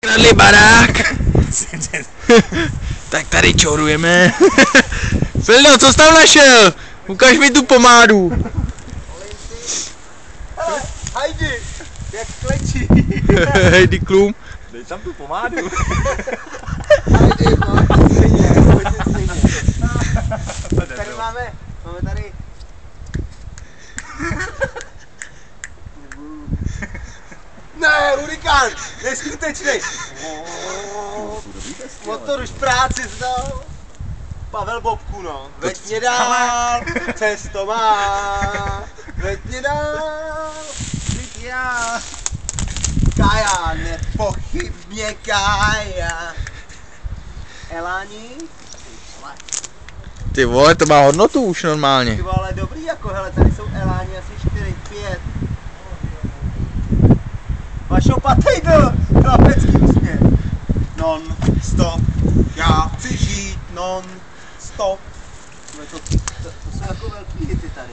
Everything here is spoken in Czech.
Kradli barák. Tak tady čorujeme. Fildo, co jsi tam našel? Ukaž mi tu pomádu. Hajdi, jak klečí. Hejdi klum. Dej tam tu pomádu. Hajdi, pojď stejně. Tady máme tady. Ne, hurikán, neskutečný. Motor už práci zdal. Pavel Bobku, no. Veď mě dál, cesto má. Veď mě dál, vždyť já. Kaja, nepochybně Kaja. Elání? Ty vole, to má hodnotu už normálně. Ty vole, dobrý jako, hele, tady jsou Eláni asi 4, 5. Vašo, patej do chlapecký úsměv. Non stop, já chci žít non stop. To jsou jako velký hity tady.